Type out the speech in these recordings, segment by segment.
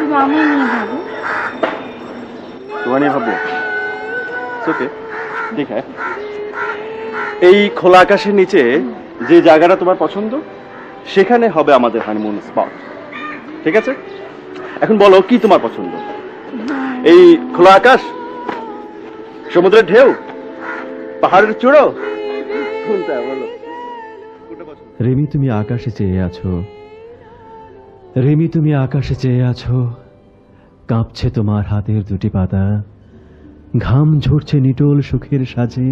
শুধু আমি নিয়ে ভাবো। তোমার নিয়ে ভাববো? ওকে, ঠিক আছে। এই খোলা আকাশের নিচে যে জায়গাটা তোমার পছন্দ সেখানে হবে আমাদের হানিমুন স্পট, ঠিক আছে? এখন বলো কি তোমার পছন্দ? এই খোলা আকাশ, সমুদ্রের ঢেউ, পাহাড়ের চূড়ো, কোনটা বলো? রিমি তুমি আকাশে চেয়ে আছো, রিমি তুমি আকাশে চেয়ে আছো, কাঁপছে তোমার হাতের দুটি পাতা, ঘাম ঝরছে নিটোল সুখের সাজে,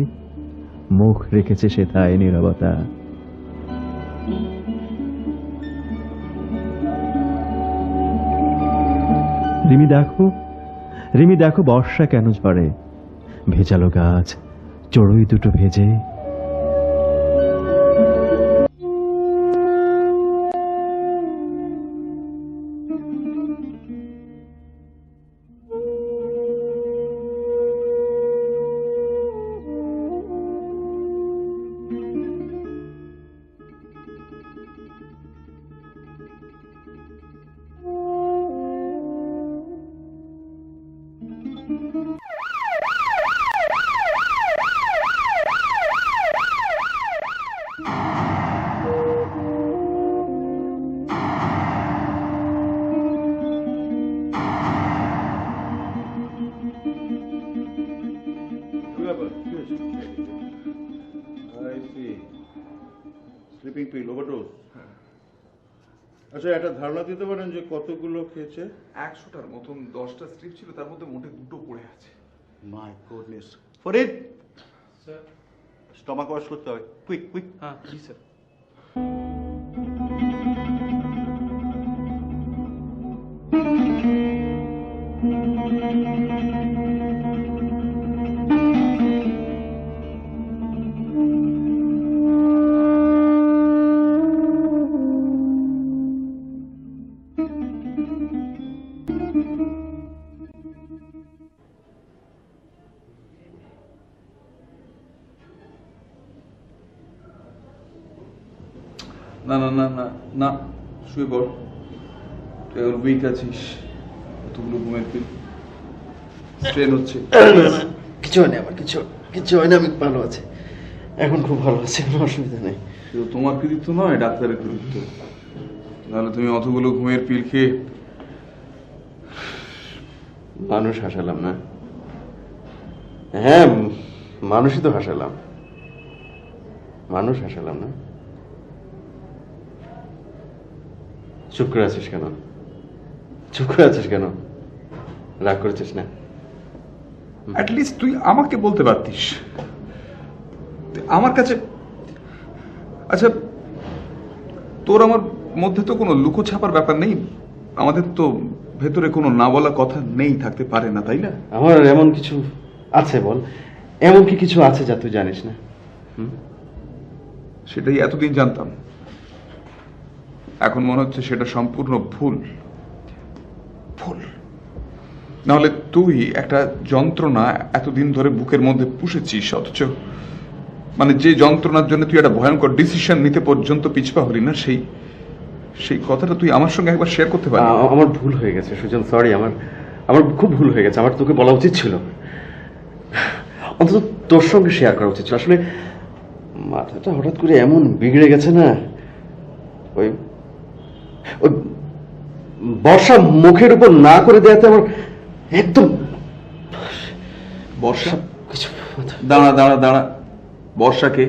মুখ রেখেছে সে তাই নীরবতা। রিমি দেখো, রিমি দেখো বর্ষা কেন ঝরে, ভেজালো গাছ, চড়ুই দুটো ভেজে। Sleeping pill overdose. আচ্ছা, একটা ধারণা দিতে পারেন যে কতগুলো খেয়েছে? 100টার মতন, 10টা স্ট্রিপ ছিল, তার মধ্যে মোটে 2টো পড়ে আছে। My goodness. Farid sir, stomach wash করতে হবে, কুইক কুইক। হ্যাঁ জি স্যার। না না না না না, শুয়ে পড়, তুই এখন উইক আছিস, কতগুলো ঘুমের পিল, স্ট্রেন হচ্ছে। কিছু হয়নি, আমার কিছু হয়নি, আমি ভালো আছি, এখন খুব ভালো আছি, কোনো অসুবিধা নেই। শুধু তোমার কৃতিত্ব নয়, ডাক্তারের কৃতিত্ব। তাহলে তুমি অতগুলো ঘুমের পিল খেয়ে মানুষ হাসালাম না? হ্যাঁ, মানুষই তো হাসালাম, মানুষ হাসালাম না? চুপ করে আছিস কেন? চুপ করে আছিস কেন? রাগ করেছিস না? অ্যাটলিস্ট তুই আমাকে বলতে পারতিস, আমার কাছে। আচ্ছা, তোর আমার মধ্যে তো কোনো লুকো ছাপার ব্যাপার নেই, আমাদের তো ভেতরে কোনো না বলা কথা নেই, থাকতে পারে না, তাই না? আমার এমন কিছু আছে, বল, এমন কি কিছু আছে যা তুই জানিস না? সেটাই এতদিন জানতাম, এখন মনে হচ্ছে সেটা সম্পূর্ণ ভুল। ভুল নাহলে তুই একটা যন্ত্রণা এতদিন ধরে বুকের মধ্যে পুষেছিস, অথচ মানে যে যন্ত্রণার জন্য তুই একটা ভয়ঙ্কর ডিসিশন নিতে পর্যন্ত পিছপা হলি না, সেই কথাটা তুই আমার সঙ্গে একবার শেয়ার করতে পারবি? আমার ভুল হয়ে গেছে সুজন, সরি, আমার খুব ভুল হয়ে গেছে, আমার তোকে বলা উচিত ছিল, অন্তত তোর সঙ্গে শেয়ার করা উচিত ছিল। আসলে মাথাটা হঠাৎ করে এমন বিগড়ে গেছে না, ওই ওই বর্ষা মুখের উপর না করে দেয়াতে আমার একদম। বর্ষা? কিছু দাঁড়া দাঁড়া দাঁড়া, বর্ষাকে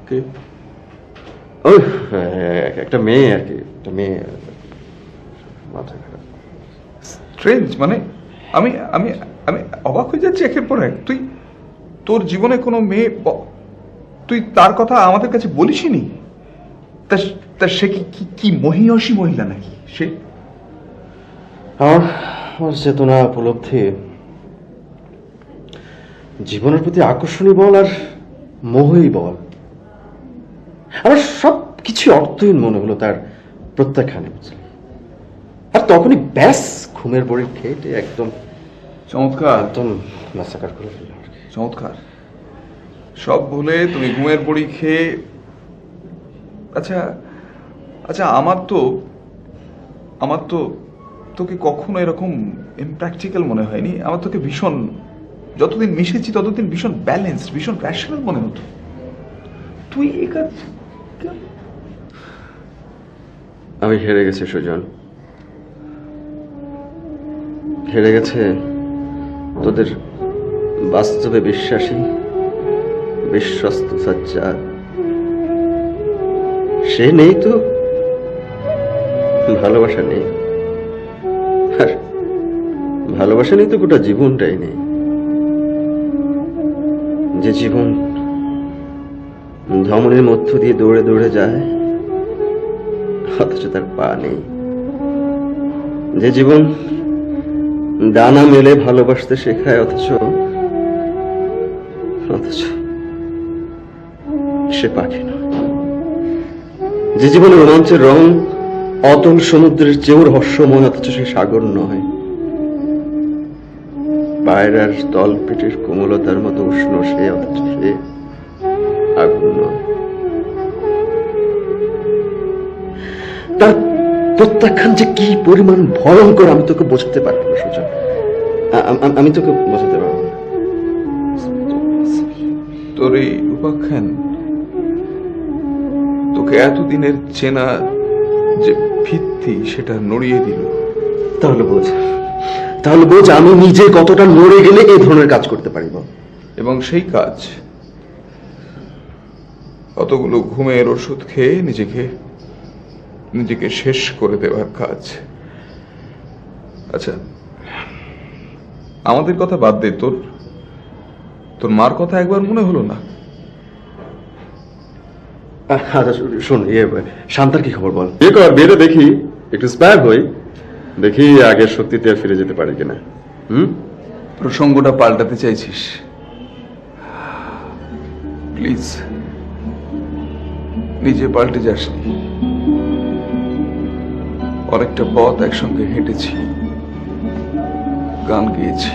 কে? ওই একটা মেয়ে আর কি, একটা মেয়ে, মাথা খারাপ। স্ট্রেঞ্জ, মানে আমি আমি আমি অবাক হয়ে যাচ্ছি একের পর এক। তুই তোর জীবনে কোনো মেয়ে, তুই তার কথা আমাদের কাছে বলিসনি? তা সে কি মহিয়সী মহিলা নাকি সে? আমার চেতনা উপলব্ধি, জীবনের প্রতি আকর্ষণী বল আর মোহই বল, আমার সব কিছু অর্থহীন মনে হলো তার প্রত্যাখ্যানে, আর তখনই ব্যাস ঘুমের বড়ি খেয়ে একদম চমৎকার, একদম ম্যাসাকার করে ফেলল। চমৎকার, সব ভুলে তুমি ঘুমের বড়ি খেয়ে। আচ্ছা আচ্ছা, আমার তো আমার তো তোকে কখনো এরকম ইমপ্র্যাকটিক্যাল মনে হয়নি। আমার তোকে ভীষণ, যতদিন মিশেছি ততদিন ভীষণ ব্যালেন্স, ভীষণ র্যাশনাল মনে হতো। তুই এই কাজ আমি হেরে গেছি সুজন, হেরে গেছে তোদের বাস্তবে বিশ্বাসী, বিশ্বস্ত সাজ্জাদ। সে নেই তো ভালোবাসা নেই, আর ভালোবাসা নেই তো গোটা জীবনটাই নেই। যে জীবন ধমনীর মধ্য দিয়ে দৌড়ে দৌড়ে যায় অথচ তার পা নেই, যে জীবন ডানা মেলে ভালোবাসতে শেখায় অথচ সে পাখি নয়, যে জীবনে রোমাঞ্চের রং অতল সমুদ্রের চেয়েও রহস্যময় অথচ সে সাগর নয়, পায়রার তল পেটের কোমলতার মতো উষ্ণ সে অথচ সে আগুন নয়। তার প্রত্যাখ্যান যে কি পরিমাণ ভয়ঙ্কর আমি তোকে বোঝাতে পারবো না সুজন, আমি তোকে বোঝাতে পারবো না। তোর এই উপাখ্যান তোকে এতদিনের চেনা যে ভিত্তি সেটা নড়িয়ে দিল। তাহলে বোঝ আমি নিজে কতটা নড়ে গেলে এই ধরনের কাজ করতে পারিব। এবং সেই কাজ কতগুলো ঘুমের ওষুধ খেয়ে নিজেকে শেষ করে দেওয়ার কাজ। আচ্ছা, আমাদের কথা বাদ দে, তোর মার কথা একবার মনে হলো না? আচ্ছা শোন, শান্তার কি খবর বল? বিয়ে কর, বিয়েটা দেখি, একটু স্পায়ার হই, দেখি আগের শক্তিতে আর ফিরে যেতে পারি কিনা। প্রসঙ্গটা পাল্টাতে চাইছিস? প্লিজ নিজে পাল্টে যাসনি। অনেকটা পথ একসঙ্গে হেঁটেছি, গান গেয়েছি,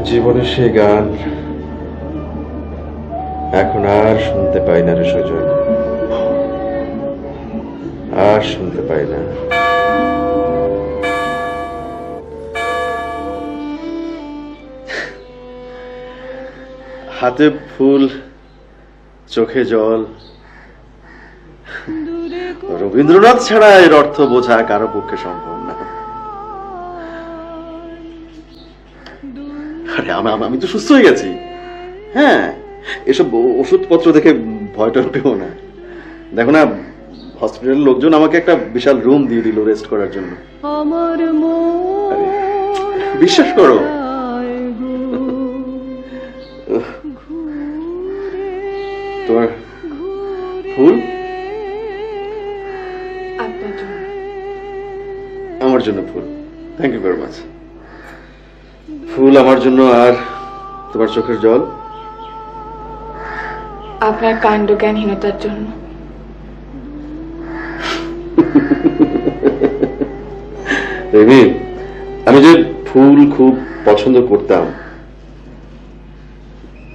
জীবনের সে গান এখন আর শুনতে পাই না রে সুজন, আর শুনতে পাই না। হাতে ফুল, চোখে জল, রবীন্দ্রনাথ ছাড়া এর অর্থ বোঝা কারো পক্ষে সম্ভব না। আরে আমি তো সুস্থ হয়ে গেছি। হ্যাঁ, এসব ওষুধপত্র দেখে ভয়টা পেও না। দেখো না, হসপিটালের লোকজন আমাকে একটা বিশাল রুম দিয়ে দিল রেস্ট করার জন্য। আরে, বিশ্বাস করো। তোমার ফুল আমার জন্য, ফুল, থ্যাংক ইউ ভেরি মাচ। ফুল আমার জন্য, আর তোমার চোখের জল আপনার কাণ্ডজ্ঞানহীনতার জন্য। রেমি, আমি যে ফুল খুব পছন্দ করতাম,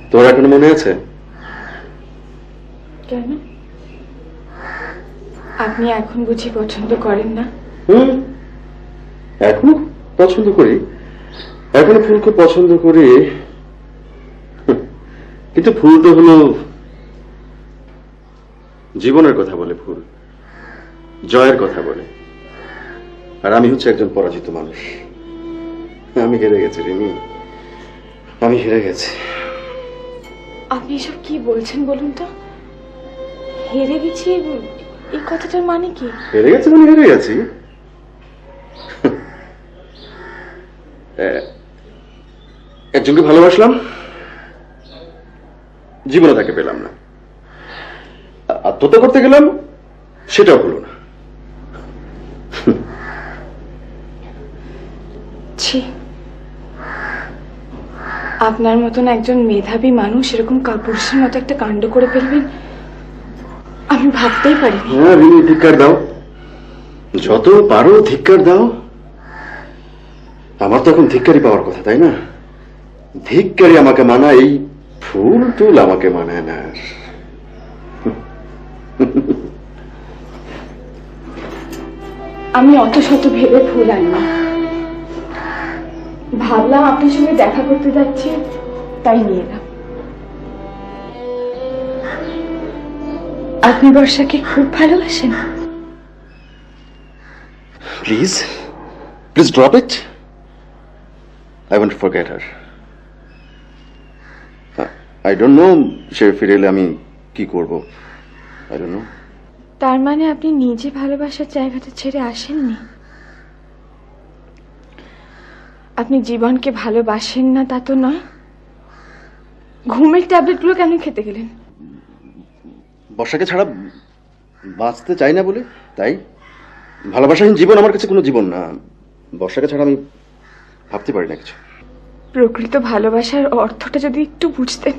তোমার এখনো মনে আছে? কেন? আপনি এখন বুঝি পছন্দ করেন না? এখনো পছন্দ করি, এখনো ফুল খুব পছন্দ করি, কিন্তু ফুল তো হলো জীবনের কথা বলে, ফুল জয়ের কথা বলে, আর আমি হচ্ছে একজন পরাজিত মানুষ। আমি হেরে গেছি রিমি, আমি হেরে গেছি। আপনি এসব কি বলছেন বলুন তো? হেরে গেছি, এই কথাটার মানে কি? হেরে গেছি মানে হেরে গেছি। একজনকে ভালোবাসলাম, জীবনে তাকে পেলাম না। আত্মহত্যা করতে গেলাম, সেটাও হলো না। ছি, আপনার মতন একজন মেধাবী মানুষ এরকম কাপুরুষের মতো একটা কাণ্ড করে ফেলবেন আমি ভাবতেই পারিনি। হ্যাঁ রিমি, ধিক্কার দাও, যত পারো ধিক্কার দাও। আমার তো এখন ধিক্কারই পাওয়ার কথা, তাই না? ধিক্কারই আমাকে মানায়, এই ফুল টুল আমাকে মানায় না। আমি অত শত ভেবে ফুল আনলাম। ভাবলাম আপনার সঙ্গে দেখা করতে যাচ্ছি, তাই নিয়ে এলাম। আপনি বর্ষাকে খুব ভালোবাসেন? Please drop it. I want to forget her. I don't know সে ফিরে এলে আমি কি করব। I don't know. তার মানে আপনি নিজে ভালোবাসার জায়গাটা ছেড়ে আসেননি? আপনি জীবনকে ভালোবাসেন না তা তো নয়। ঘুমের ট্যাবলেটগুলো কেন খেতে গেলেন? বর্ষাকে ছাড়া বাঁচতে চাই না বলে, তাই। ভালোবাসাহীন জীবন আমার কাছে কোনো জীবন না। বর্ষাকে ছাড়া আমি ভাবতে পারি না কিছু। প্রকৃত ভালোবাসার অর্থটা যদি একটু বুঝতেন।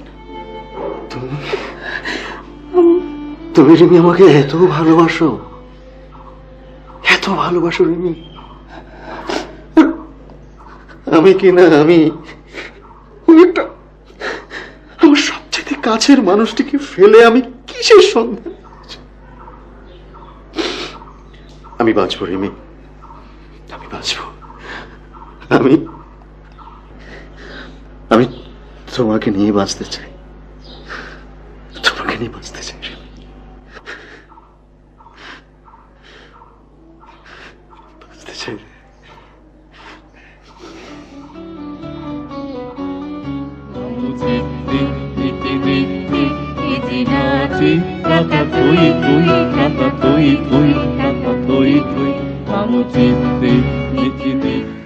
তুমি রিমি আমাকে এত ভালোবাসো, এত ভালোবাসো রিমি। আমি কি না, আমি একটা আমার সবচেয়ে কাছের মানুষটিকে ফেলে আমি কিসের সন্ধান? আমি বাঁচবো রিমি, আমি বাঁচবো। আমি আমি তোমাকে নিয়ে বাঁচতে চাই, তোমাকে নিয়ে বাঁচতে চাই রিমি। বাঁচতে চাই।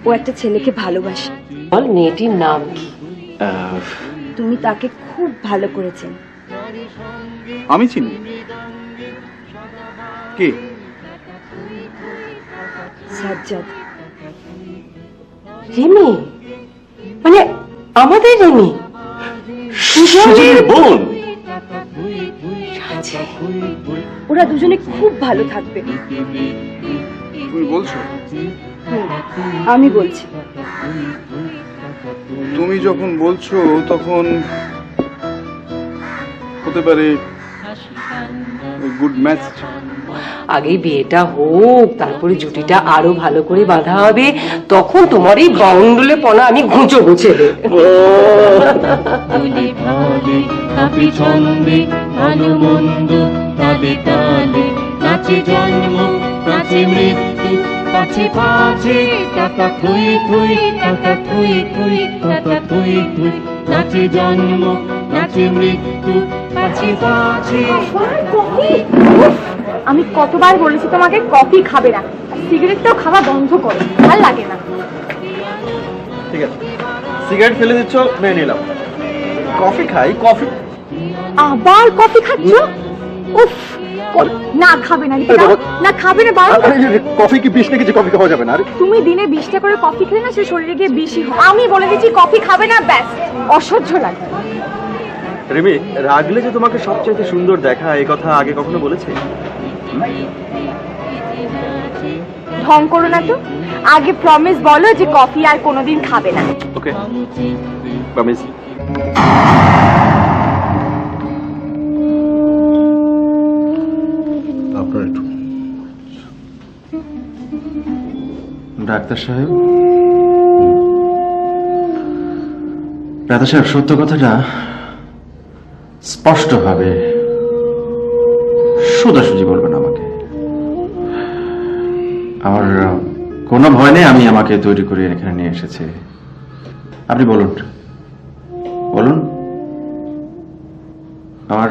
ও একটা ছেলেকে ভালোবাসে। বল, মেয়েটির নাম কি? তুমি তাকে খুব ভালো করেছেন। আমি চিনি কে? সাজ্জাদ। রিমি মানে আমাদের রিমি, সুজনের বোন। ওরা দুজনে খুব ভালো থাকবে। তুমি বলছো? আমি বলছি। তুমি যখন বলছো তখন হতে পারে গুড ম্যাচ। আগেই বিয়েটা হোক, তারপরে জুটিটা আরো ভালো করে বাঁধা হবে, তখন তোমার এই বাউন্ডুলে পনা আমি ঘুঁচো ঘুঁচে দেব। ভালো মন্দ তালে তালে নাচে জন্ম নাচে মৃত্যু, পাছে পাছে টাকা থই থই, টাকা থই থই, টাকা থই থই, নাচে জন্ম নাচে মৃত্যু, পাছে পাছে। আমি কতবার বলেছি তোমাকে কফি খাবে না, সিগারেটটাও খাওয়া বন্ধ করো, ভাল লাগে না। ঠিক আছে, সিগারেট ফেলে দিচ্ছ, মেনে নিলাম। কফি খাই, কফি। আবার কফি খাচ্ছ? উফ, না খাবে না, না খাবে না। কফি কি বিষ নাকি যে কফি খাওয়া যাবে না? তুমি দিনে 20টা করে কফি খেলে না, সে শরীরে গিয়ে বিষই হয়। আমি বলে দিচ্ছি কফি খাবে না, ব্যাস। অসহ্য লাগে। রিমি, রাগলে যে তোমাকে সবচেয়ে সুন্দর দেখা, এই কথা আগে কখনো বলেছি? ঢং করো না তো। আগে প্রমিস বলো যে কফি আর কোনোদিন খাবে না। ওকে, প্রমিস। আপনার একটু ডাক্তার সাহেব, সত্য কথাটা স্পষ্টভাবে সোজাসুজি বলবেন আমাকে। আমার কোনো ভয় নেই, আমি আমাকে তৈরি করে এখানে নিয়ে এসেছি। আপনি বলুন, বলুন। আমার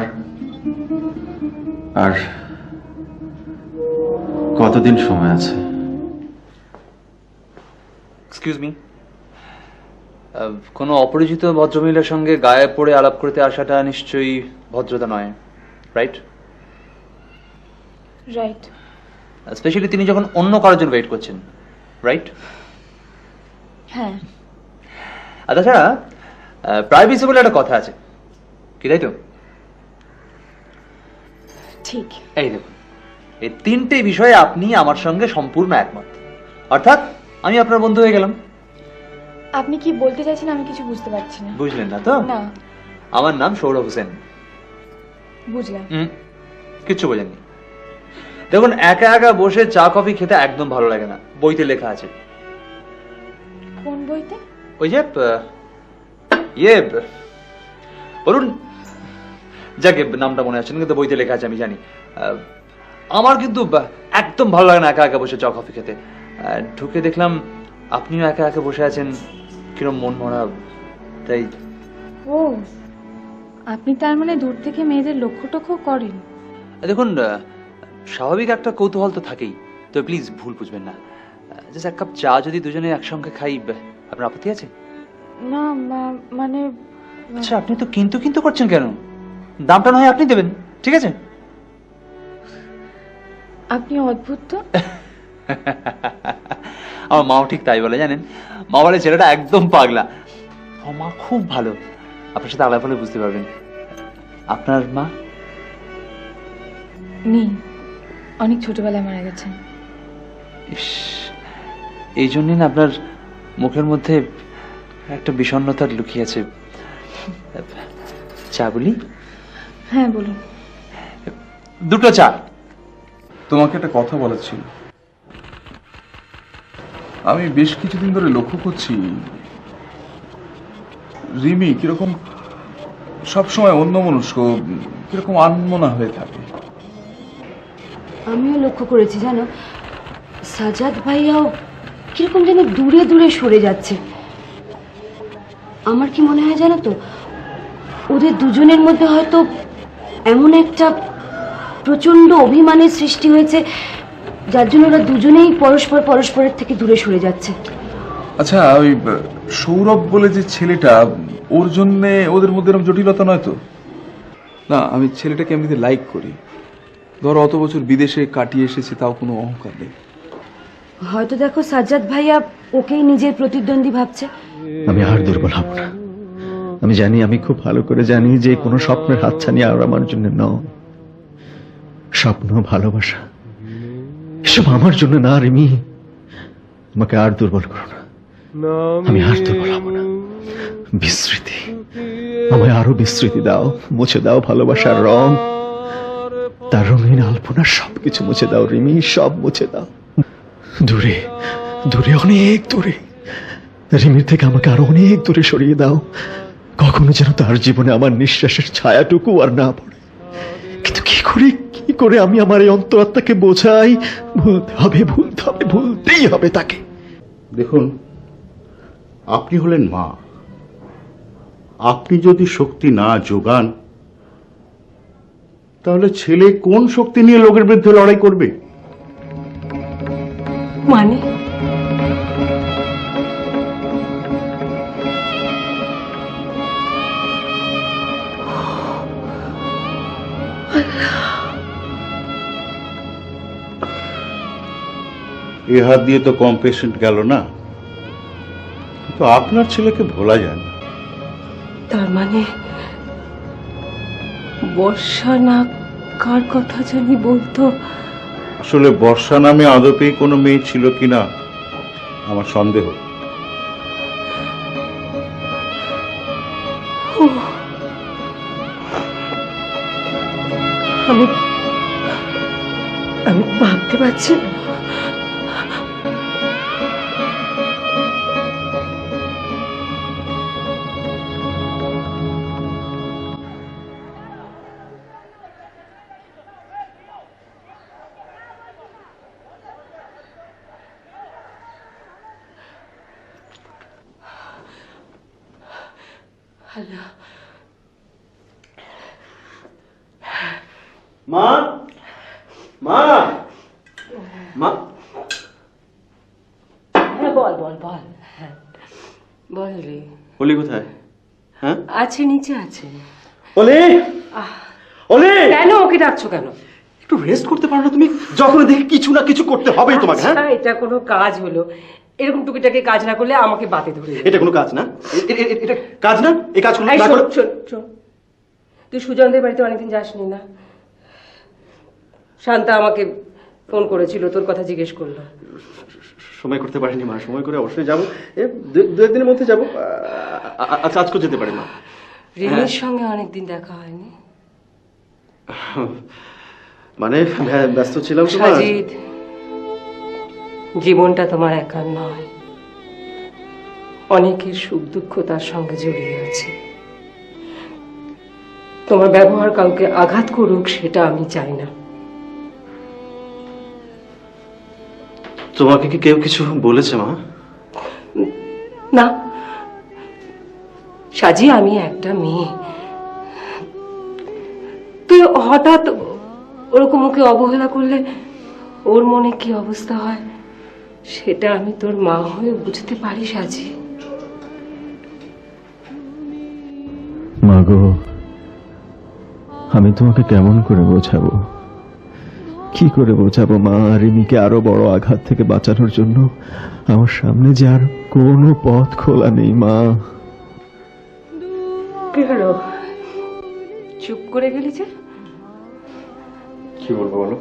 আর কতদিন সময় আছে? এক্সকিউজ মি, কোনো অপরিচিত ভদ্রমহিলার সঙ্গে গায়ে পড়ে আলাপ করতে আসাটা নিশ্চয়ই ভদ্রতা নয়, রাইট? রাইট। স্পেশালি তিনি যখন অন্য কারোর জন্য ওয়েট করছেন, রাইট? হ্যাঁ। আর তাছাড়া প্রাইভেসি বলে একটা কথা আছে, কি তাই তো? ঠিক। এই দেখুন, এই তিনটে বিষয়ে আপনি আমার সঙ্গে সম্পূর্ণ একমত, অর্থাৎ আমি আপনার বন্ধু হয়ে গেলাম। আপনি কি বলতে চাইছেন আমি কিছু বুঝতে পারছি না। বুঝলেন না তো? না। আমার নাম সৌরভ হোসেন। বুঝলাম। কিচ্ছু বোঝেননি। দেখুন, একা একা বসে চা কফি খেতে একদম ভালো লাগে না, বইতে লেখা আছে। কোন বইতে? ওই যে বলুন, যাকে নামটা মনে আসছে না, কিন্তু বইতে লেখা আছে আমি জানি। আমার কিন্তু একদম ভালো লাগে না একা একা বসে চা কফি খেতে। ঢুকে দেখলাম আপনিও একা একা বসে আছেন, কিরম মন মরা, তাই। ও, আপনি তার মানে দূর থেকে মেয়েদের লক্ষ্য টক্ষ্য করেন? দেখুন, স্বাভাবিক একটা কৌতূহল তো থাকেই, তো প্লিজ ভুল বুঝবেন না। জাস্ট এক কাপ চা যদি দুজনে একসঙ্গে খাই, আপনার আপত্তি আছে? না, মানে আচ্ছা, আপনি তো কিন্তু কিন্তু করছেন কেন? দামটা না হয় আপনি দেবেন, ঠিক আছে? আপনি অদ্ভুত তো। আমার মাও ঠিক তাই বলে, জানেন। মা বলে ছেলেটা একদম পাগলা। আমার মা খুব ভালো, আপনার সাথে আলাপ হলে বুঝতে পারবেন। আপনার মা? নেই, অনেক ছোটবেলায় মারা গেছেন। ইস, এই জন্যই না আপনার মুখের মধ্যে একটা বিষণ্ণতা লুকিয়েছে। চা বলি? হ্যাঁ, বলুন। দুটো চা। তোমাকে একটা কথা বলার ছিল। আমি বেশ কিছুদিন ধরে লক্ষ্য করছি রিমি কিরকম সবসময় অন্যমনস্ক, কিরকম আনমনা হয়ে থাকে। আমিও লক্ষ্য করেছি, জানো, সাজাদ ভাইয়াও কিরকম যেন দূরে দূরে সরে যাচ্ছে। আমার কি মনে হয় জানো তো, ওদের দুজনের মধ্যে হয়তো এমন একটা প্রচন্ড অভিমানের সৃষ্টি হয়েছে, যার জন্য ওরা দুজনেই পরস্পরের থেকে দূরে সরে যাচ্ছে। আচ্ছা, ওই সৌরভ বলে যে ছেলেটা, ওর জন্যে ওদের মধ্যে এরকম জটিলতা নয় তো? না, আমি ছেলেটাকে এমনিতে লাইক করি। ধরো অত বছর বিদেশে কাটিয়ে এসেছে, তাও কোনো অহংকার নেই। হয়তো দেখো সাজ্জাদ ভাইয়া ওকেই নিজের প্রতিদ্বন্দ্বী ভাবছে। আমি আর দুর্বল হব না। আমি জানি, আমি খুব ভালো করে জানি যে কোনো স্বপ্নের হাতছানি আর আমার জন্য নয়। স্বপ্ন, ভালোবাসা এসব আমার জন্য না রিমি। আমাকে আর দুর্বল করো না, আমি আর দুর্বল হব না। বিস্মৃতি, আমায় আরো বিস্মৃতি দাও, মুছে দাও ভালোবাসার রং, তার রঙিন আলপনা সবকিছু মুছে দাও রিমি, সব মুছে দাও। দূরে দূরে, অনেক দূরে, রিমির থেকে আমাকে আরো অনেক দূরে সরিয়ে দাও। কখনো যেন তার জীবনে আমার নিঃশ্বাসের ছায়াটুকু আর না পড়ে। কিন্তু কি করে আমি আমার এই অন্তরাত্মাকে বোঝাই? ভুলতে হবে, ভুলতেই হবে তাকে। দেখুন, আপনি হলেন মা। আপনি যদি শক্তি না যোগান, তাহলে ছেলে কোন শক্তি নিয়ে লোকের বিরুদ্ধে লড়াই করবে? মানে এ হাত দিয়ে তো কম পেশেন্ট গেল না, কিন্তু আপনার ছেলেকে ভোলা যায় না। তার মানে বর্ষা না কার কথা জানি বলতো? আসলে বর্ষা নামে আদপেই কোনো মেয়ে ছিল কিনা আমার সন্দেহ। আমি ভাবতে পারছি না। মা, মা, মা। হ্যাঁ, বল বল বল। হ্যাঁ, বল রে। অলি কোথায়? হ্যাঁ, আছে, নিচে আছে। অলি, অলি, কেন ওকে ডাকছো কেন? একটু রেস্ট করতে পারো না তুমি? যখন দেখি কিছু না কিছু করতে হবেই তোমাকে। হ্যাঁ, আচ্ছা, এটা কোনো কাজ হলো? এরকম টুকিটাকি কাজ না করলে আমাকে বাতে ধরে দেবে। এটা কোনো কাজ না, এটা কাজ না। এই কাজ এই শোন, শোন, শোন। তুই সুজনদের বাড়িতে অনেকদিন যাসনি না? শান্তা আমাকে ফোন করেছিল, তোর কথা জিজ্ঞেস করলো। সময় করতে পারিনি মা, সময় করে অবশ্যই যাবো, দু একদিনের মধ্যে যাবো। আচ্ছা, আজকে যেতে পারি না। রিমির সঙ্গে অনেকদিন দেখা হয়নি। মানে ব্যস্ত ছিলাম তো মা। সাজিদ, জীবনটা তোমার একার নয়, অনেকের সুখ দুঃখ তার সঙ্গে জড়িয়ে আছে। তোমার ব্যবহার কাউকে আঘাত করুক সেটা আমি চাই না। তোমাকে কি কেউ কিছু বলেছে মা? না সাজি, আমি একটা মেয়ে, তুই হঠাৎ ওরকম ওকে অবহেলা করলে ওর মনে কি অবস্থা হয় সেটা আমি তোর মা হয়ে বুঝতে পারি সাজি। মাগো, আমি তোমাকে কেমন করে বোঝাবো, কি করে বোঝাবো মা? রিমিকে আরো বড় আঘাত থেকে বাঁচানোর জন্য আমার সামনে যে আর কোনো পথ খোলা নেই মা। কি হলো, চুপ করে গেলি যে? কি বলবো বলো?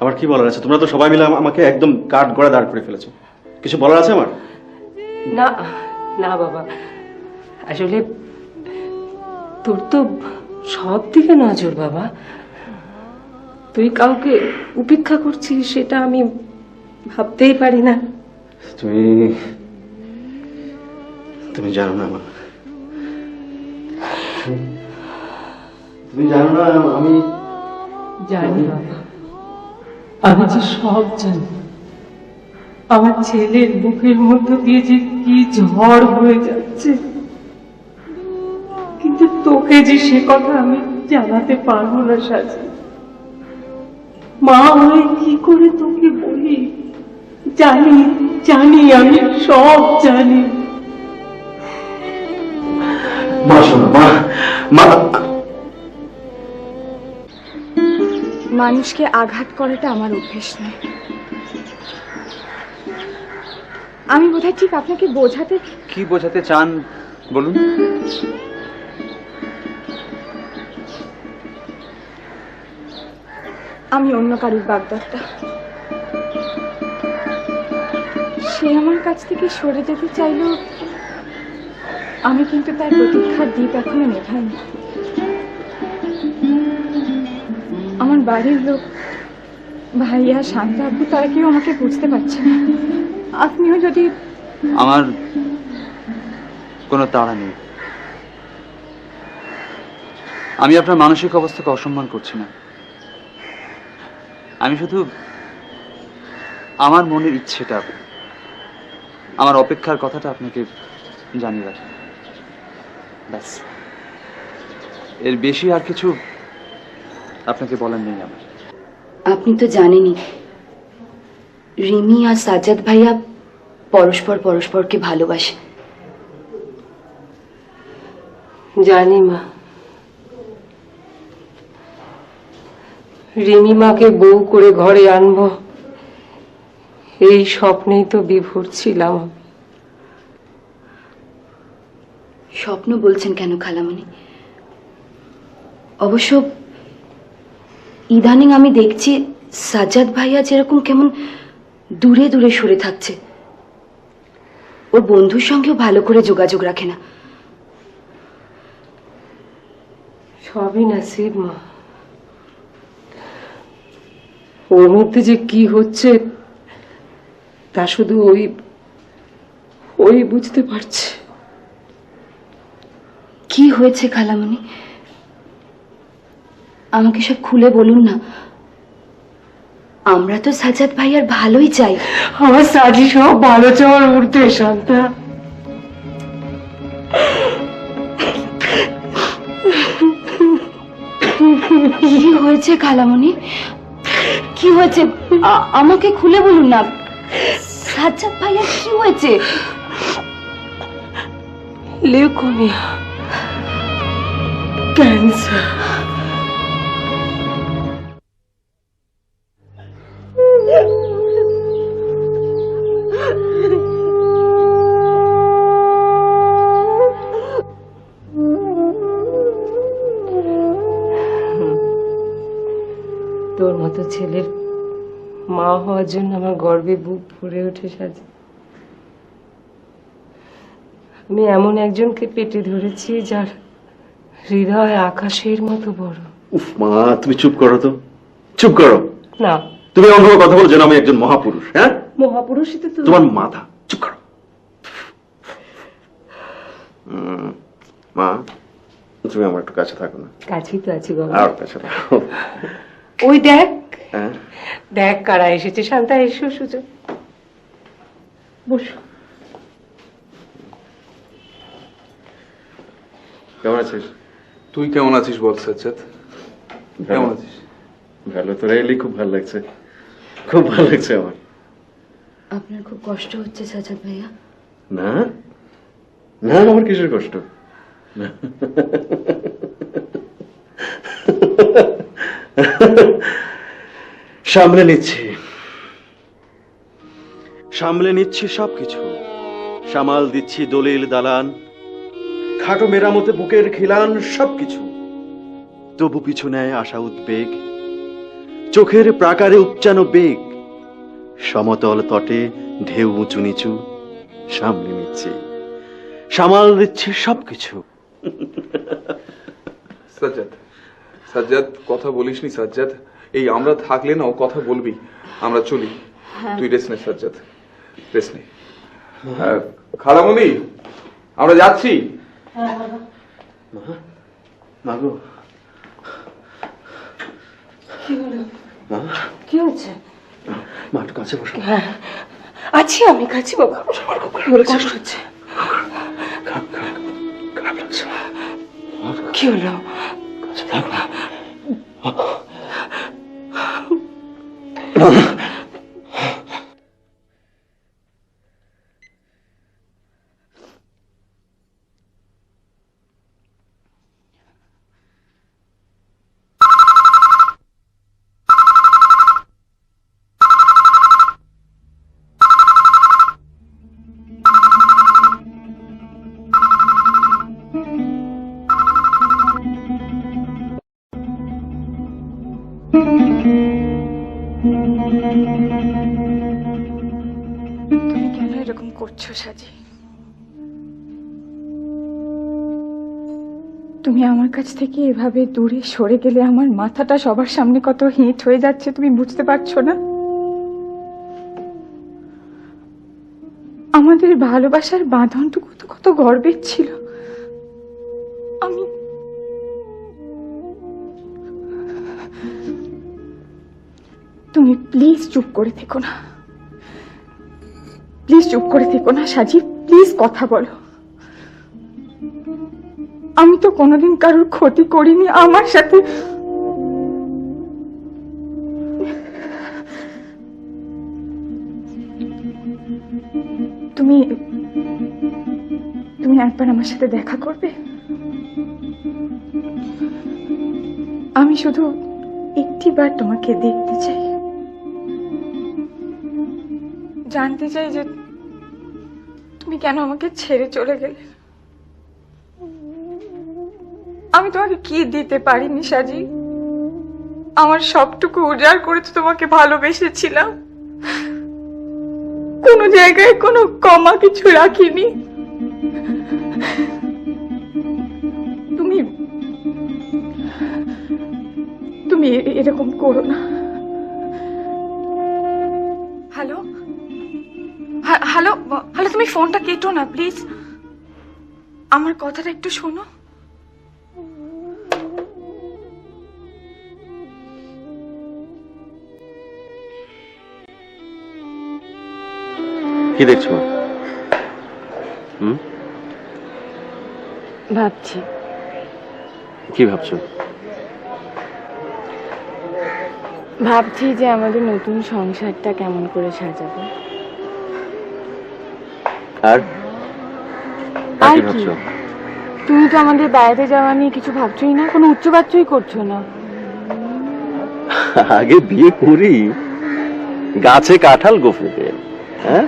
আমার কি বলার আছে? তোমরা তো সবাই মিলে আমাকে একদম কাঠ গড়া দাঁড় করে ফেলেছো। কিছু বলার আছে আমার? না না বাবা, আসলে তোর তো সব দিকে নজর বাবা। তুই কাউকে উপেক্ষা করছিস সেটা আমি ভাবতেই পারি না। তুমি জানো না মা, তুমি জানো না আমি জানি বাবা, আমি যে সব জানি। আমার ছেলের মুখের মধ্যে দিয়ে যে কি ঝড় হয়ে যাচ্ছে, কিন্তু তোকে যে সে কথা আমি জানাতে পারবো না সাজি। মা হয়ে কি করে তোকে বলি? জানি জানি, আমি সব জানি। মা শোনো মা, মা মানুষকে আঘাত করাটা আমার অভ্যেস নয়। আমি বোধহয় ঠিক আপনাকে বোঝাতে কি বোঝাতে চান বলুন? আমি অন্য কারুর বাগদত্তা। সে আমার কাছ থেকে সরে যেতে চাইলেও আমি কিন্তু তার প্রতীক্ষার দ্বীপ এখনো নেভাইনি। আমার বাড়ির লোক, ভাইয়া, শান্তা আব্বু, তারা কেউ আমাকে বুঝতে পারছে না। আপনিও যদি... আমার কোনো তাড়া নেই। আমি আপনার মানসিক অবস্থাকে অসম্মান করছি না। আমি শুধু আমার মনের ইচ্ছেটা, আমার অপেক্ষার কথাটা আপনাকে জানিয়ে রাখি, ব্যাস। এর বেশি আর কিছু আপনাকে বলার নেই আমার। আপনি তো জানেনই রিমি আর সাজ্জাদ ভাইয়া পরস্পরকে ভালোবাসে। জানি মা, রিমি মাকে বউ করে ঘরে আনবো এই স্বপ্নেই তো বিভোর ছিলাম। স্বপ্ন বলছেন কেন খালামণি? অবশ্য ইদানিং আমি দেখছি সাজ্জাদ ভাইয়া যেরকম কেমন দূরে দূরে সরে থাকছে, ওর বন্ধুর সঙ্গেও ভালো করে যোগাযোগ রাখে না। সবই নসিব মা, ওর মধ্যে যে কি হচ্ছে তা শুধু ওই বুঝতে পারছে। কি হয়েছে খালামণি? আমাকে সব খুলে বলুন না। আমরা তো সাজ্জাদ ভাইয়ার ভালোই চাই। আমার সাজি সব ভালো চাওয়ার ঊর্ধ্বে শান্তা। কি হয়েছে খালামণি? কি হয়েছে আমাকে খুলে বলুন না। সাজ্জাদ ভাইয়ার কি হয়েছে? Leukaemia, cancer. তোর মতো ছেলের মা হওয়ার জন্য আমার গর্বে বুক ভরে ওঠে সাজি। আমি এমন একজনকে পেটে ধরেছি যার হৃদয় আকাশের মতো বড়। উফ মা, তুমি চুপ করো তো। চুপ করো। না, তুমি এমন ভাবে কথা বলো যেন আমি একজন মহাপুরুষ। হ্যাঁ, মহাপুরুষই তো তুমি। তোমার মাথা। চুপ করো। মা, তুমি আমার একটু কাছে থাকো না। কাছেই তো আছি বাবা। আর কাছে থাকো। ওই দেখ, হ্যাঁ, দেখ কারা এসেছে। শান্তা, এসো সুযোগ, বসো। কেমন আছিস? তুই কেমন আছিস বল সাজ্জাদ? কেমন আছিস? ভালো। তোরা এলি খুব ভালো লাগছে, খুব ভালো লাগছে আমার। আপনার খুব কষ্ট হচ্ছে সাজাদ ভাইয়া? না না, আমার কিসের কষ্ট? সামলে নিচ্ছি, সামলে নিচ্ছি সবকিছু। সামাল দিচ্ছি দলিল দালান, খাটো মেরামতে বুকের খিলান, সবকিছু। তবু পিছু নেয় আশা উদ্বেগ, চোখের প্রাকারে উপচানো বেগ। সমতল তটে ঢেউ উঁচু নিচু, সামলে নিচ্ছি, সামাল দিচ্ছি সবকিছু। সাজ্জাদ, সাজ্জাদ কথা বলিসনি সাজ্জাদ। এই আমরা থাকলে না ও কথা বলবি। আমরা চলি, তুই রেস্ট নে সাজ্জাদ, রেস্ট নে। খালামণি, আমরা যাচ্ছি। মাগো, কি হচ্ছে? মা একটু কাছে বসো। আছি আমি, কাছে বাবা। কষ্ট হচ্ছে। খারাপ লাগছে। কি হলো? তুমি কেন এরকম করছো সাজি? তুমি আমার কাছ থেকে এভাবে দূরে সরে গেলে আমার মাথাটা সবার সামনে কত হিট হয়ে যাচ্ছে তুমি বুঝতে পারছো না? আমাদের ভালোবাসার বাঁধনটুকু তো কত গর্বের ছিল। আমি তুমি প্লিজ চুপ করে থেকো না, প্লিজ চুপ করে থেকো না সাজি, প্লিজ কথা বলো। আমি তো কোনোদিন কারোর ক্ষতি করিনি, আমার সাথে তুমি তুমি একবার আমার সাথে দেখা করবে? আমি শুধু একটিবার তোমাকে দেখতে চাই, জানতে চাই যে তুমি কেন আমাকে ছেড়ে চলে গেলে। আমি তোমাকে কি দিতে পারিনি সাজি? আমার সবটুকু উজাড় করে তো তোমাকে ভালোবেসেছিলাম, কোনো জায়গায় কোনো কমা কিছু রাখিনি। তুমি তুমি এরকম করো না। হ্যালো হ্যালো হ্যালো, তুমি ফোনটা কেটো না প্লিজ, আমার কথাটা একটু শোনো। কি দেখছো? ভাবছি। কি ভাবছো? ভাবছি যে আমাদের নতুন সংসারটা কেমন করে সাজাবো। আর আর কি কি? ভাবছো? তুমি তো আমাদের বেড়াতে যাওয়া নিয়ে কিছু ভাবছোই না, কোনো উচ্চবাচ্যই করছো না। আগে বিয়ে করি, গাছে কাঁঠাল গোফরে তেল। হ্যাঁ,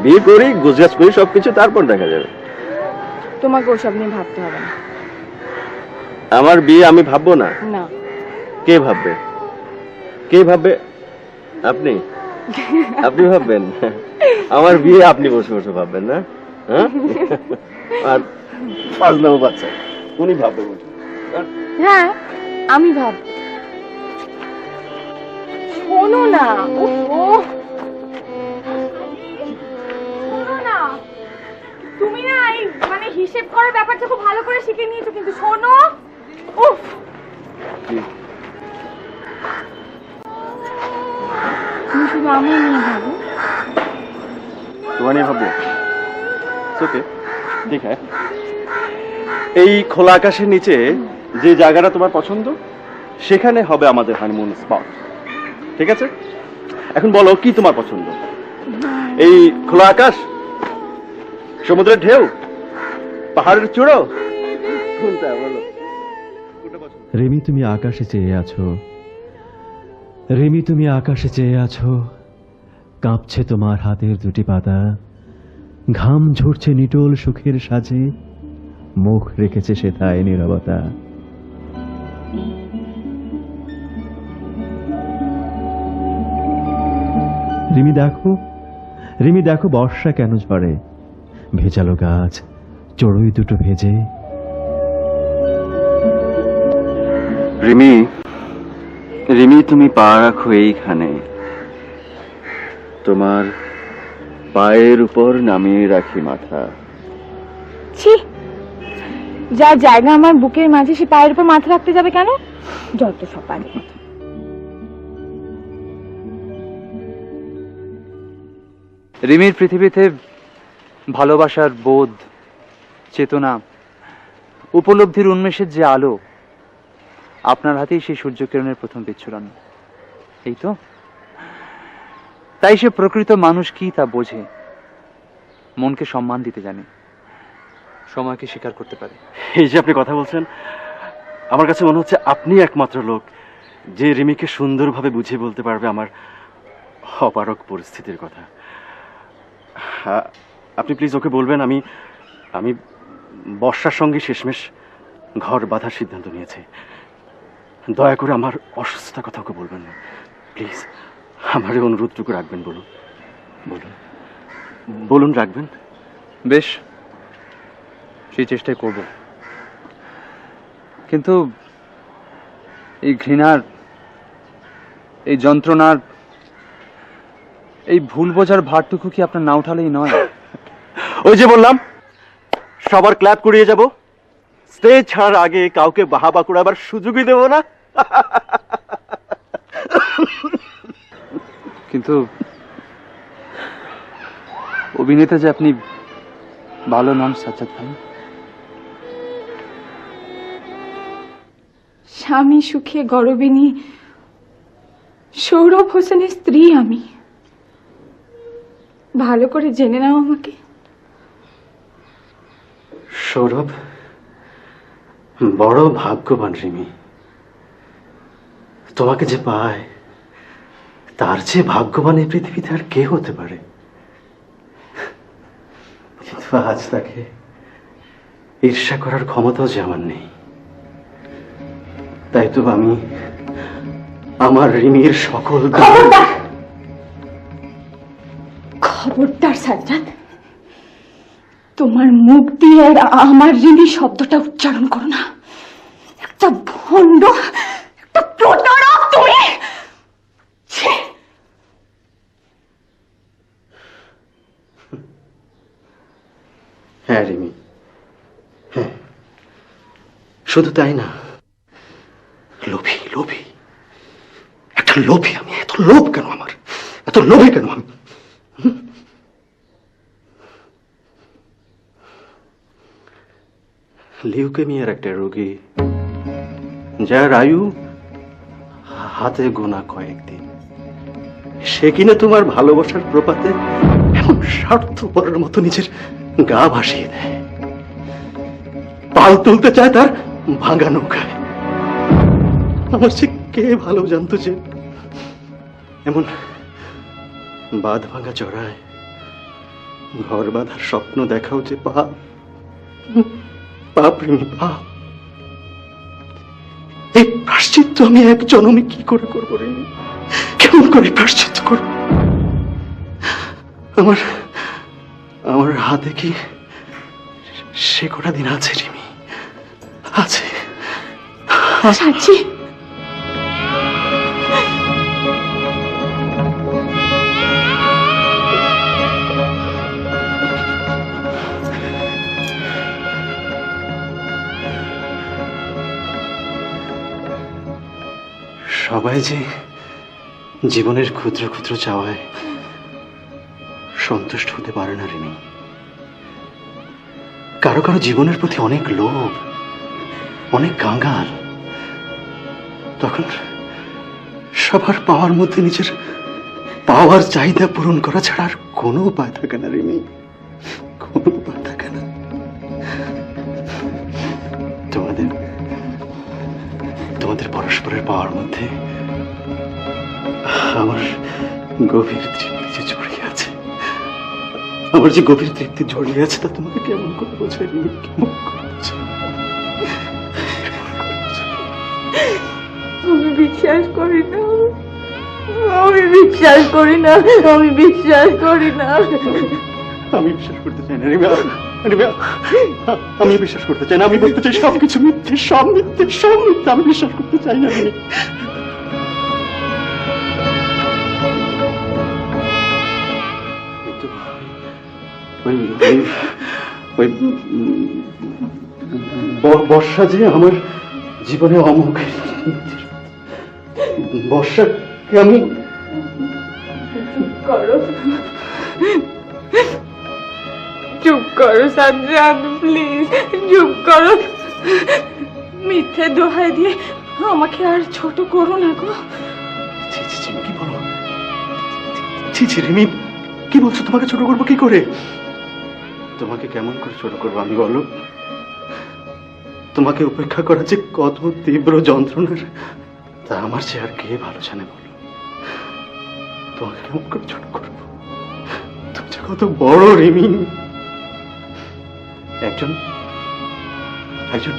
বিয়ে করি, গুজরাজ করি সবকিছু, তারপর দেখা যাবে। তোমাকে ওসব নিয়ে ভাবতে হবে না। আমার বিয়ে আমি ভাববো না? না। কে ভাববে? কে ভাববে? আপনি? আপনি ভাববেন? আমার বিয়ে আপনি বসে বসে ভাববেন না? হ্যাঁ, আর ফাজলামো বাচ্চা উনি ভাববে বলছে। হ্যাঁ, আমি ভাব। শোনো না, ওহো শোনো না, তুমি না এই মানে হিসেব করার ব্যাপারটা খুব ভালো করে শিখে নিয়েছো, কিন্তু শোনো, উফ তুমি শুধু আমি নিয়ে ভাবো। তোমার নিয়ে ভাববো? ওকে, ঠিক আছে। এই খোলা আকাশের নিচে যে জায়গাটা তোমার পছন্দ সেখানে হবে আমাদের হানিমুন স্পট, ঠিক আছে? এখন বলো কি তোমার পছন্দ? এই খোলা আকাশ, সমুদ্রের ঢেউ, পাহাড়ের চূড়ো, কোনটা বলো? রিমি তুমি আকাশে চেয়ে আছো, রিমি তুমি আকাশে চেয়ে আছো, কাঁপছে তোমার হাতের দুটি পাতা, ঘাম ঝরছে নিটোল সুখের সাজে, মুখ রেখেছে সেথায় নীরবতা। রিমি দেখো, রিমি দেখো বর্ষা কেন ঝরে, ভেজালো গাছ, চড়ুই দুটো ভেজে। রিমি, রিমি তুমি পা রাখো এইখানে, তোমার পায়ের উপর নামিয়ে রাখি মাথা। ছি, যা জায়গা আমার বুকের মাঝে সে পায়ের উপর মাথা রাখতে যাবে কেন? যত সব পারে। রিমির পৃথিবীতে ভালোবাসার বোধ, চেতনা, উপলব্ধির উন্মেষের যে আলো, আপনার হাতেই সেই সূর্যকিরণের প্রথম বিচ্ছুরণ, এই তো। তাই সে প্রকৃত মানুষ কি তা বোঝে, মনকে সম্মান দিতে জানে, সময়কে স্বীকার করতে পারে। এই যে আপনি কথা বলছেন, আমার কাছে মনে হচ্ছে আপনি একমাত্র লোক যে রিমিকে সুন্দরভাবে বুঝিয়ে বলতে পারবে আমার অপারক পরিস্থিতির কথা। আপনি প্লিজ ওকে বলবেন আমি আমি বর্ষার সঙ্গে শেষমেশ ঘর বাঁধার সিদ্ধান্ত নিয়েছি। দয়া করে আমার অসুস্থতার কথা ওকে বলবেন না প্লিজ, আমার এই অনুরোধটুকু রাখবেন। বলুন বলুন বলুন, রাখবেন? বেশ, সেই চেষ্টাই করব, কিন্তু এই ঘৃণার, এই যন্ত্রণার, এই ভুল বোঝার ভারটুকু কি আপনার না উঠালেই নয়? ওই যে বললাম, সবার ক্ল্যাপ করিয়ে যাব, স্টেজ ছাড়ার আগে কাউকে বাহাবা করাবার সুযোগই দেব না। কিন্তু অভিনেতা যে আপনি ভালো নন সাজ্জাদ ভাই। স্বামী সুখে গরবিনী সৌরভ হোসেনের স্ত্রী আমি, ভালো করে জেনে নাও আমাকে। সৌরভ বড় ভাগ্যবান রিমি, তোমাকে যে পায় তার চেয়ে ভাগ্যবান এই পৃথিবীতে আর কে হতে পারে? কিন্তু আজ তাকে ঈর্ষা করার ক্ষমতাও যে আমার নেই, তাই তো আমি আমার রিমির সকল খবরদার সাজ্জাদ, তোমার মুখ দিয়ে আর আমার রিমি শব্দটা উচ্চারণ করো না। একটা ভণ্ড, একটা প্রতারক তুমি। ছি! হ্যাঁ রিমি, হ্যাঁ, শুধু তাই না, লোভী, লোভী, একটা লোভী আমি। এত লোভ কেন আমার, এত লোভী কেন আমি? লিউকেমিয়ার একটা রোগী, যার আয়ু হাতে গোনা কয়েকদিন, সে কিনা তোমার ভালোবাসার প্রপাতে এমন স্বার্থপরের মতো নিজের গা ভাসিয়ে দেয়, পাল তুলতে চায় তার ভাঙা নৌকায়। আমার সে কে ভালো জানতো যে এমন বাঁধ ভাঙা চড়ায় ঘর বাঁধার স্বপ্ন দেখাও যে পাপ, পাপ রিমি, পাপ। এই প্রায়শ্চিত্ত আমি এক জনমে কি করে করবো রিমি? কেমন করে প্রায়শ্চিত্ত করব? আমার আমার হাতে কি সে কটা দিন আছে রিমি? আছে। সাক্ষী, সবাই যে জীবনের ক্ষুদ্র ক্ষুদ্র চাওয়ায় সন্তুষ্ট হতে পারে না রিমি। কারো কারো জীবনের প্রতি অনেক লোভ, অনেক কাঙ্গাল। তখন সবার পাওয়ার মধ্যে নিজের পাওয়ার চাহিদা পূরণ করা ছাড়া আর কোনো উপায় থাকে না রিমি, কোনো উপায় থাকে না। তোমাদের তোমাদের পরস্পরের পাওয়ার মধ্যে আমার গভীর তৃপ্তি যে জড়িয়ে আছে, আমার যে গভীর তৃপ্তি জড়িয়ে আছে তা তোমাকে কেমন করে বোঝাই রিমি, কেমন করে বোঝাই? আমি বিশ্বাস করি না, আমি বিশ্বাস করি না, আমি বিশ্বাস করি না। আমি বিশ্বাস করতে চাই না রিমা, রিমা, আমি বিশ্বাস করতে চাই না। আমি বলতে চাই সবকিছু মিথ্যে, সব মিথ্যে, সব মিথ্যে। আমি বিশ্বাস করতে চাই না রিমি। বর্ষা যে আমার জীবনে অমুখ, বর্ষাকে আমি চুপ করো সাজ্জাদ, প্লিজ চুপ করো। মিথ্যে দোহাই দিয়ে আমাকে আর ছোট করো না গো। কি বলো? ছি ছি রিমি, কি বলছো? তোমাকে ছোট করবো কি করে? তোমাকে কেমন করে ছোট করবো আমি বলো? তোমাকে উপেক্ষা করা যে কত তীব্র যন্ত্রণার তা আমার চেয়ে আর কে ভালো জানে বলো? তোমাকে কেমন করে ছোট করবো? তুমি যে কত বড় রিমি। একজন একজন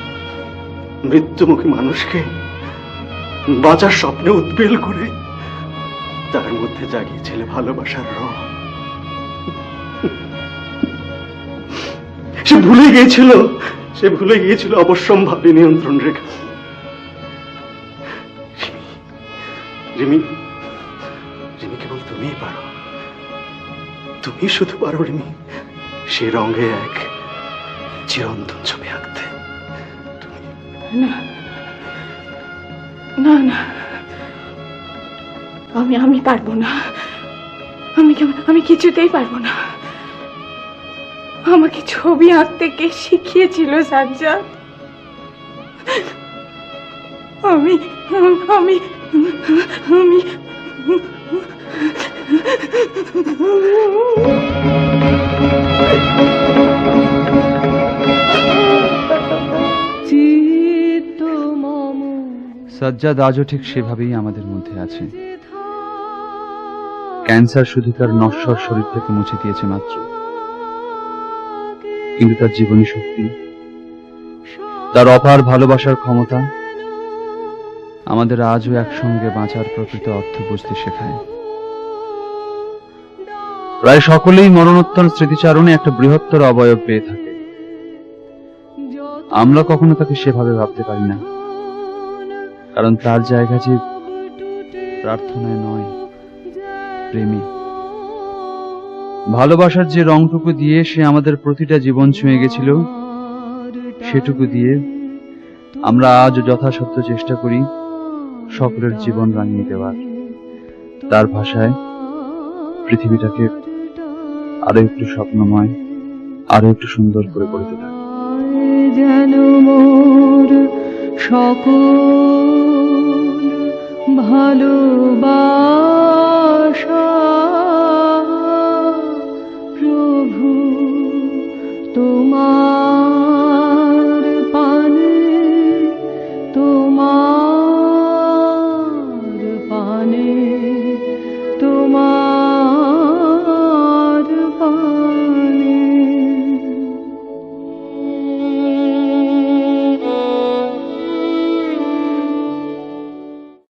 মৃত্যুমুখী মানুষকে বাঁচার স্বপ্নে উদ্বেল করে তার মধ্যে জাগিয়েছিল ভালোবাসার রং। সে ভুলে গিয়েছিল অবশ্যম্ভাবী নিয়ন্ত্রণ রেখা। রিমি, রিমি কেবল তুমিই পারো, তুমি শুধু পারো রিমি সে রঙে এক চিরন্তন ছবি আঁকতে। না না না, আমি পারবো না। আমি কিছুতেই পারবো না। আমাকে ছবি আঁকতে কে শিখিয়েছিল সাজ্জাদ? আমি আমি আমি সাজ্জাদ আজও ঠিক সেভাবেই আমাদের মধ্যে আছে। ক্যান্সার শুধু তার নশ্বর শরীর থেকে মুছে দিয়েছে মাত্র, কিন্তু তার জীবনী শক্তি, তার অপার ভালোবাসার ক্ষমতা আমাদের আজও একসঙ্গে বাঁচার প্রকৃত অর্থ বুঝতে শেখায়। প্রায় সকলেই মরণোত্তর স্মৃতিচারণে একটা বৃহত্তর অবয়ব পেয়ে থাকে। আমরা কখনো তাকে সেভাবে ভাবতে পারি না, কারণ তার জায়গা যে প্রার্থনায় নয়, প্রেমে। ভালোবাসার যে রংটুকু দিয়ে সে আমাদের প্রতিটা জীবন ছুঁয়ে গেছিল, সেটুকু দিয়ে আমরা আজও যথাসাধ্য চেষ্টা করি সকলের জীবন রাঙিয়ে দেওয়ার। তার ভাষায় পৃথিবীটাকে আরো একটু স্বপ্নময়, আরো একটু সুন্দর করে গড়ে তোলা। যেন মোর সকল ভালোবাসা প্রভু তোমার